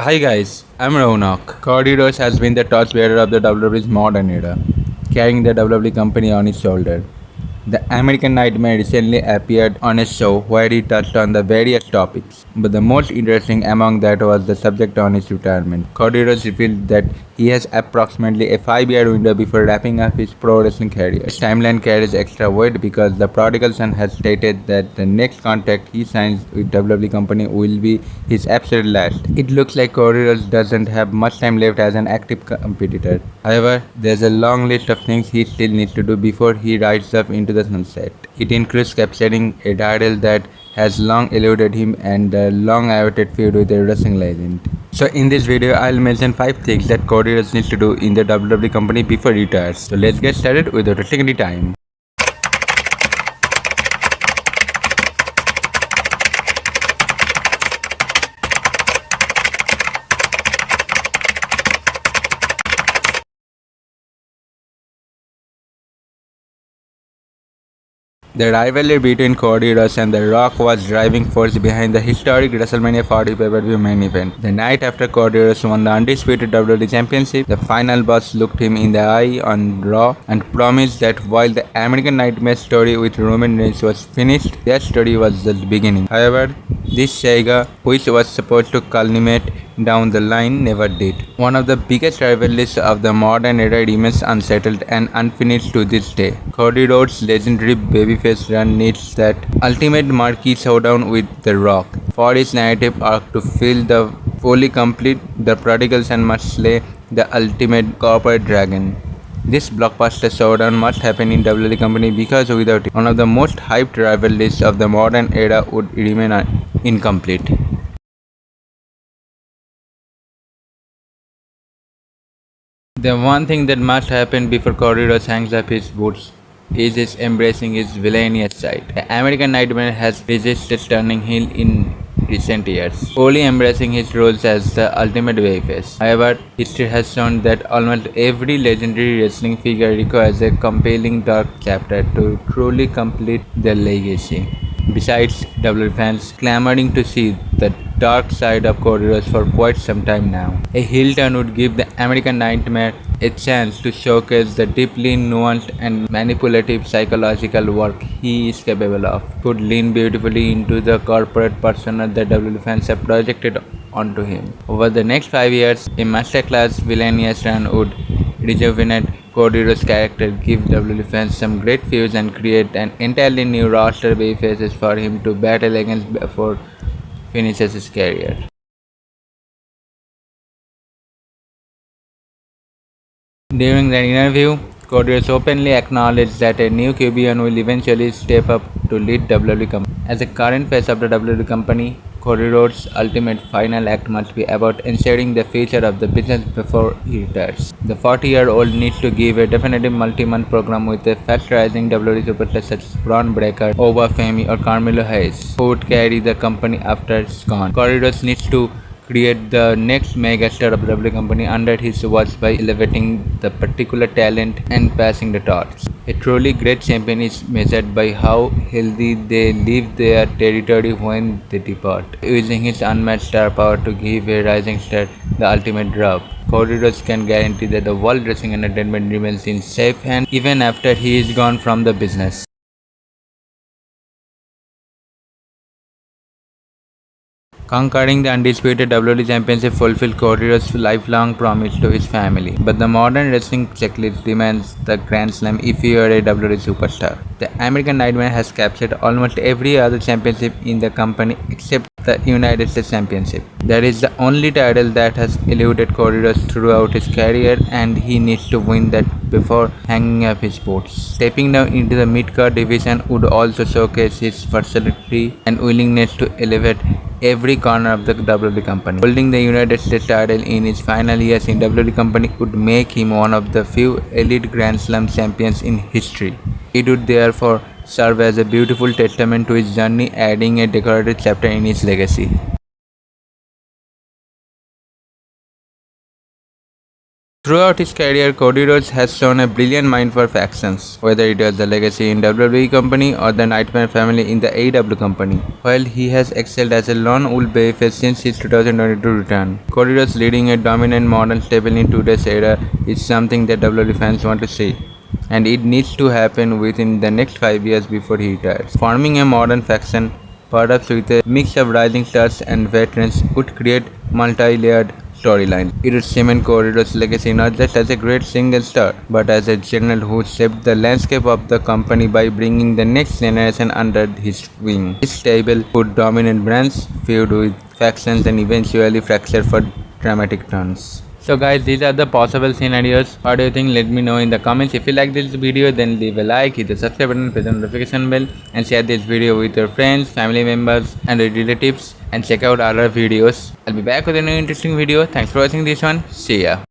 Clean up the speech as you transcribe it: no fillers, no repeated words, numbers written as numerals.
Hi guys, I'm Ronak. Cody Rhodes has been the torchbearer of the WWE's modern era, carrying the WWE company on his shoulder. The American Nightmare recently appeared on a show where he touched on the various topics, but the most interesting among that was the subject on his retirement. Cody Rhodes revealed that he has approximately a 5-year window before wrapping up his pro wrestling career. This timeline carries extra weight because the prodigal son has stated that the next contract he signs with WWE company will be his absolute last. It looks like Cody Rhodes doesn't have much time left as an active competitor. However, there's a long list of things he still needs to do before he rides up into the sunset. It includes capturing a title that has long eluded him and the long-awaited feud with a wrestling legend. So in this video, I'll mention 5 things that Cody Rhodes needs to do in the WWE company before he retires. So let's get started without wasting any time. The rivalry between Cody Rhodes and The Rock was driving force behind the historic WrestleMania 40 pay-per-view main event. The night after Cody Rhodes won the undisputed WWE Championship, the final boss looked him in the eye on Raw and promised that while the American Nightmare story with Roman Reigns was finished, their story was just beginning. However, this saga, which was supposed to culminate down the line, never did. One of the biggest rivalries of the modern era remains unsettled and unfinished to this day. Cody Rhodes' legendary babyface run needs that ultimate marquee showdown with The Rock. For his narrative arc to feel the fully complete, the prodigal son must slay the ultimate corporate dragon. This blockbuster showdown must happen in WWE company because without it, one of the most hyped rivalries of the modern era would remain incomplete. The one thing that must happen before Cody Rhodes hangs up his boots is his embracing his villainous side. The American Nightmare has resisted turning heel in recent years, fully embracing his roles as the ultimate babyface. However, history has shown that almost every legendary wrestling figure requires a compelling dark chapter to truly complete their legacy. Besides, WWE fans clamoring to see the dark side of Cody Rhodes for quite some time now. A heel turn would give the American Nightmare a chance to showcase the deeply nuanced and manipulative psychological work he is capable of. Could lean beautifully into the corporate persona that WWE fans have projected onto him. Over the next 5 years, a masterclass villainous run would rejuvenate Cody Rhodes' character, give WWE fans some great feuds, and create an entirely new roster of babyfaces for him to battle against before finishes his career. During the interview, Cody Rhodes openly acknowledged that a new QB will eventually step up to lead WWE company. As the current face of the WWE company, Cody Rhodes' ultimate final act must be about ensuring the future of the business before he retires. The 40-year-old needs to give a definitive multi-month program with a fast-rising WWE superstar such as Braun Breaker, Oba Femi, or Carmelo Hayes, who would carry the company after he's gone. Cody Rhodes needs to create the next megastar of the WWE company under his watch by elevating the particular talent and passing the torch. A truly great champion is measured by how healthy they leave their territory when they depart, using his unmatched star power to give a rising star the ultimate drop. Cody Rhodes can guarantee that the World Wrestling Entertainment remains in safe hands even after he is gone from the business. Conquering the undisputed WWE Championship fulfilled Cody Rhodes' lifelong promise to his family, but the modern wrestling checklist demands the Grand Slam if you are a WWE superstar. The American Nightmare has captured almost every other championship in the company except the United States Championship. That is the only title that has eluded Cody Rhodes throughout his career, and he needs to win that before hanging up his boots. Stepping down into the mid-card division would also showcase his versatility and willingness to elevate every corner of the WWE company. Holding the United States title in his final years in WWE company would make him one of the few elite Grand Slam champions in history. It would therefore serve as a beautiful testament to his journey, adding a decorated chapter in his legacy. Throughout his career, Cody Rhodes has shown a brilliant mind for factions, whether it was the Legacy in WWE company or the Nightmare family in the AEW company. While he has excelled as a lone wolf babyface since his 2022 return, Cody Rhodes leading a dominant modern stable in today's era is something that WWE fans want to see. And it needs to happen within the next 5 years before he retires. Forming a modern faction, perhaps with a mix of rising stars and veterans, would create multi-layered storyline. It would cement Cody Rhodes' legacy not just as a great single star, but as a general who shaped the landscape of the company by bringing the next generation under his wing. His stable would dominate brands, feud with factions, and eventually fracture for dramatic turns. So guys, these are the possible scenarios. What do you think? Let me know in the comments. If you like this video, then leave a like, hit the subscribe button, press the notification bell, and share this video with your friends, family members, and relatives, and check out other videos. I'll be back with a new interesting video. Thanks for watching this one. See ya.